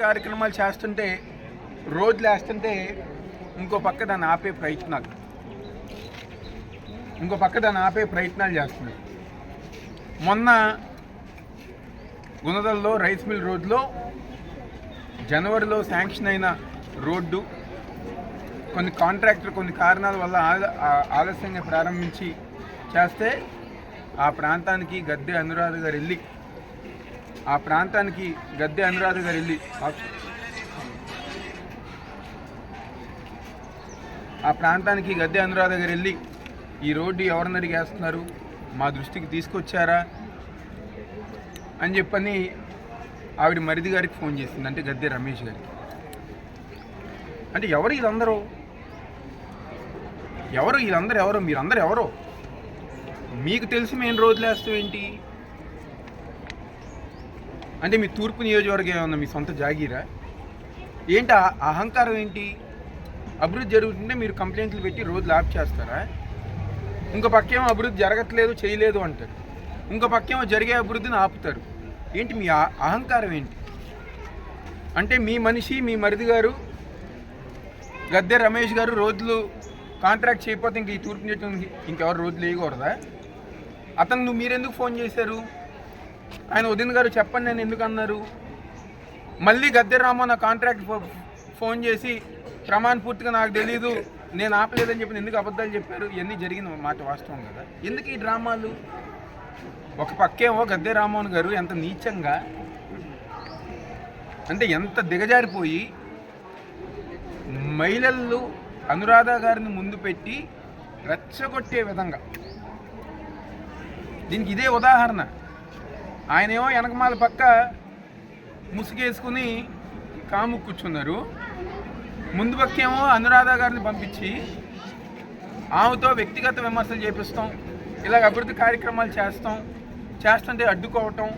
కార్యక్రమాలు చేస్తుంటే రోడ్లు వేస్తుంటే ఇంకో పక్క దాన్ని ఆపే ప్రయత్నాలు చేస్తున్నారు. మొన్న గుణదల్లో రైస్ మిల్ రోడ్లో జనవరిలో శాంక్షన్ అయిన రోడ్డు కొన్ని కాంట్రాక్టర్ కొన్ని కారణాల వల్ల ఆలస్యంగా ప్రారంభించి చేస్తే ఆ ప్రాంతానికి గద్దె అనురాధ గారు వెళ్ళి ఈ రోడ్డు ఎవరిని అడిగేస్తున్నారు, మా దృష్టికి తీసుకొచ్చారా అని చెప్పని ఆవిడ మరిది గారికి ఫోన్ చేసింది, అంటే గద్దె రమేష్ గారికి. అంటే ఎవరు వీళ్ళందరూ మీరందరూ ఎవరో మీకు తెలిసి మేము రోడ్లు వేస్తాం ఏంటి? అంటే మీ తూర్పు నియోజకవర్గం ఏమన్నా మీ సొంత జాగీరా ఏంటి? అహంకారం ఏంటి? అభివృద్ధి జరుగుతుంటే మీరు కంప్లైంట్లు పెట్టి రోడ్లు ఆఫ్ చేస్తారా? ఇంకో పక్కేమో అభివృద్ధి జరగట్లేదు చేయలేదు అంటారు, ఇంకో పక్కేమో జరిగే అభివృద్ధిని ఆపుతారు. ఏంటి మీ అహంకారం ఏంటి? అంటే మీ మనిషి మీ మరిది గారు గద్దె రమేష్ గారు రోడ్లు కాంట్రాక్ట్ చేయకపోతే ఇంక ఈ తూర్పు నియోజకవర్గం ఇంకెవరు రోడ్లు వేయకూడదా? అతను మీరెందుకు ఫోన్ చేశారు? ఆయన వదిన గారు చెప్పండి నేను ఎందుకు అన్నారు? మళ్ళీ గద్దె రామో నా కాంట్రాక్ట్ ఫోన్ చేసి ప్రమాణ పూర్తిగా నాకు తెలీదు నేను ఆపలేదని చెప్పి ఎందుకు అబద్ధాలు చెప్పారు? ఇవన్నీ జరిగిన మాట వాస్తవం కదా. ఎందుకు ఈ డ్రామాలు? ఒక పక్కేమో గద్దె రామ్మోహన్ గారు ఎంత నీచంగా, అంటే ఎంత దిగజారిపోయి మహిళలు అనురాధ గారిని ముందు పెట్టి రెచ్చగొట్టే విధంగా, దీనికి ఇదే ఉదాహరణ. ఆయనేమో వెనకమాల పక్క ముసుగేసుకుని కాము కూర్చున్నారు, ముందు పక్కేమో అనురాధ గారిని పంపించి ఆమెతో వ్యక్తిగత విమర్శలు చేపిస్తాం, ఇలాగ అభివృద్ధి కార్యక్రమాలు చేస్తుంటే అడ్డుకోవటం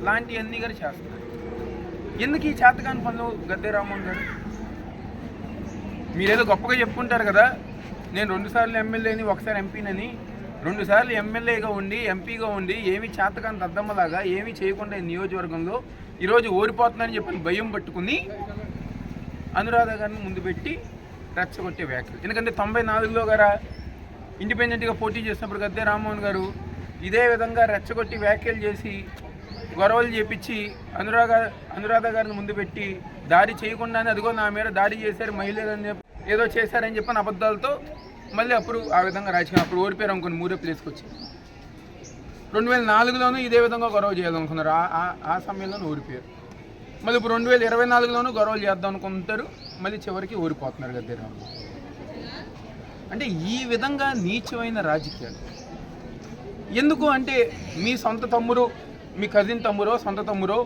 లాంటివన్నీ గారు చేస్తారు. ఎందుకు ఈ చేతకాని పనులు గద్దె రామ్మోహన్ గారు? మీరేదో గొప్పగా చెప్పుకుంటారు కదా, నేను 2 సార్లు ఎమ్మెల్యేని 1 సారి ఎంపీనని. 2 సార్లు ఎమ్మెల్యేగా ఉండి ఎంపీగా ఉండి ఏమీ చేతకాని దద్దమ్మలాగా ఏమీ చేయకుండా ఈ నియోజకవర్గంలో ఈరోజు ఓడిపోతుందని చెప్పని భయం పట్టుకుని అనురాధ గారిని ముందు పెట్టి రెచ్చగొట్టే వ్యాఖ్యలు. ఎందుకంటే 94లో గారా ఇండిపెండెంట్గా పోటీ చేసినప్పుడు గద్దె రామ్మోహన్ గారు ఇదే విధంగా రెచ్చగొట్టి వ్యాఖ్యలు చేసి గొడవలు చేపించి అనురాధ గారిని ముందు పెట్టి దాడి చేయకుండానే అదిగో నా మీద దాడి చేశారు మహిళలని చెప్పి ఏదో చేశారని చెప్పని అబద్ధాలతో మళ్ళీ అప్పుడు ఆ విధంగా రాజకీయం అప్పుడు ఓడిపోయారు అనుకుని మూడే ప్లేస్కి వచ్చి 2004లోనూ ఇదే విధంగా గొడవ చేయాలనుకున్నారు, ఆ సమయంలోనూ ఓడిపోయారు. మళ్ళీ ఇప్పుడు 2024లోనూ గొడవలు చేద్దాం అనుకుంటారు, మళ్ళీ చివరికి ఓడిపోతున్నారు గద్దె రామ్మోహన్. అంటే ఈ విధంగా నీచమైన రాజకీయాలు ఎందుకు? అంటే మీ సొంత తమ్ముడు, మీ కజిన్ తమ్ముడో సొంత తమ్ముడో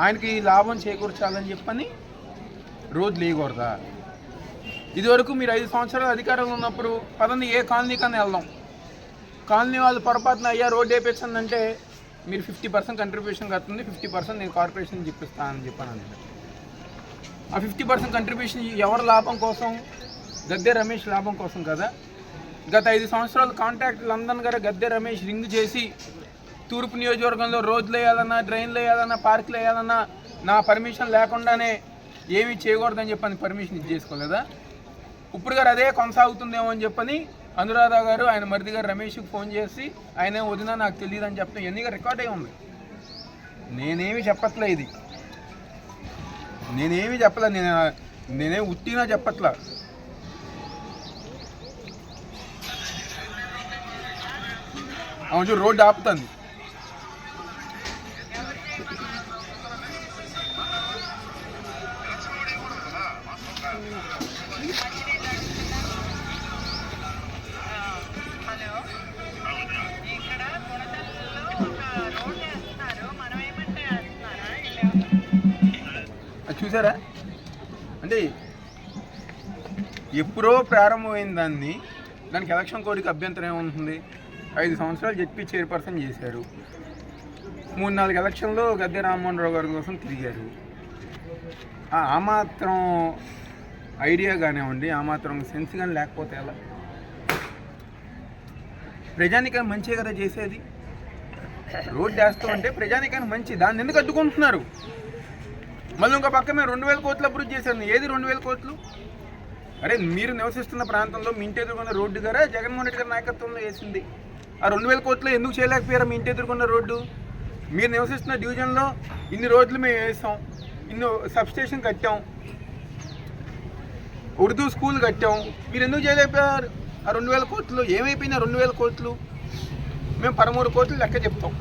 ఆయనకి లాభం చేకూర్చాలని చెప్పని రోడ్లు వేయకూడదా? ఇదివరకు మీరు 5 సంవత్సరాలు అధికారంలో ఉన్నప్పుడు పదండి ఏ కాలనీ కన్నా వెళ్దాం, కాలనీ వాళ్ళు పొరపాటున అయ్యా రోడ్డు వేయించండి మీరు 50% కంట్రిబ్యూషన్ కడుతుంది, 50% నేను కార్పొరేషన్ చెప్పిస్తానని చెప్పాను. ఆ 50% కంట్రిబ్యూషన్ ఎవరి లాభం కోసం? గద్దె రమేష్ లాభం కోసం కదా. గత 5 సంవత్సరాలు కాంట్రాక్ట్ లందన్ గారు గద్దె రమేష్ రింగ్ చేసి తూర్పు నియోజకవర్గంలో రోడ్లు వేయాలన్నా డ్రైన్లు వేయాలన్నా పార్కులు వేయాలన్నా నా పర్మిషన్ లేకుండానే ఏమీ చేయకూడదని చెప్పని పర్మిషన్ ఇచ్చేసుకోలేదా? ఇప్పుడు గారు అదే కొనసాగుతుందేమో అని చెప్పని అనురాధ గారు ఆయన మరిది గారు రమేష్కి ఫోన్ చేసి ఆయన వదినా నాకు తెలియదు అని చెప్తాం. ఎన్నిగా రికార్డ్ అయి ఉంది. నేనేమి చెప్పట్లే, ఇది నేనేమి చెప్పలే, నేనేం ఉట్టినా చెప్పట్లా. అవును రోడ్డు ఆపుతుంది. చూసారా? అంటే ఎప్పుడో ప్రారంభమైన దానికి ఎలక్షన్ కోడ్కి అభ్యంతరం ఏముంటుంది? 5 సంవత్సరాలు జెడ్పీ చైర్పర్సన్ చేశారు, 3-4 ఎలక్షన్లో గద్దె రామ్మోహన్ రావు గారి కోసం తిరిగారు. ఆ మాత్రం ఐడియా కానివ్వండి, ఆ మాత్రం సెన్స్ కానీ లేకపోతే ఎలా? ప్రజానికి మంచిగా కదా చేసేది. రోడ్డు వేస్తాం అంటే ప్రజానికానికి మంచి, దాన్ని ఎందుకు అడ్డుకుంటున్నారు? మళ్ళీ ఇంకో పక్క మేము 2000 కోట్లు అభివృద్ధి చేశాను. ఏది 2000 కోట్లు? అరే మీరు నివసిస్తున్న ప్రాంతంలో మీ ఇంటి ఎదుర్కొన్న రోడ్డు గారా జగన్మోహన్ రెడ్డి గారి నాయకత్వంలో వేసింది. ఆ 2000 కోట్లు ఎందుకు చేయలేకపోయారా? మీ ఇంటి ఎదుర్కొన్న రోడ్డు, మీరు నివసిస్తున్న డివిజన్లో ఇన్ని రోడ్లు మేము వేసాం, ఇన్ని సబ్స్టేషన్ కట్టాం, ఉర్దూ స్కూల్ కట్టాం, మీరు ఎందుకు చేయలేకపోయారు? ఆ 2000 కోట్లు ఏమైపోయినా 2000 కోట్లు? మేము 13 కోట్లు లెక్క చెప్తాం.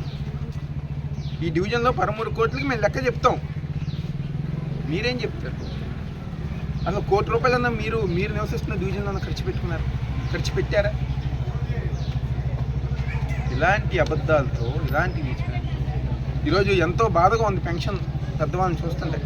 ఈ డివిజన్లో 13 కోట్లకి మేము లెక్క చెప్తాం. మీరేం చెప్తారు? అసలు ₹1 కోటి మీరు నివసిస్తున్న డివిజన్లో ఖర్చు పెట్టారా? ఇలాంటి అబద్ధాలతో, ఇలాంటి ఈరోజు ఎంతో బాధగా ఉంది పెన్షన్ పెద్దవాళ్ళని చూస్తుంటే.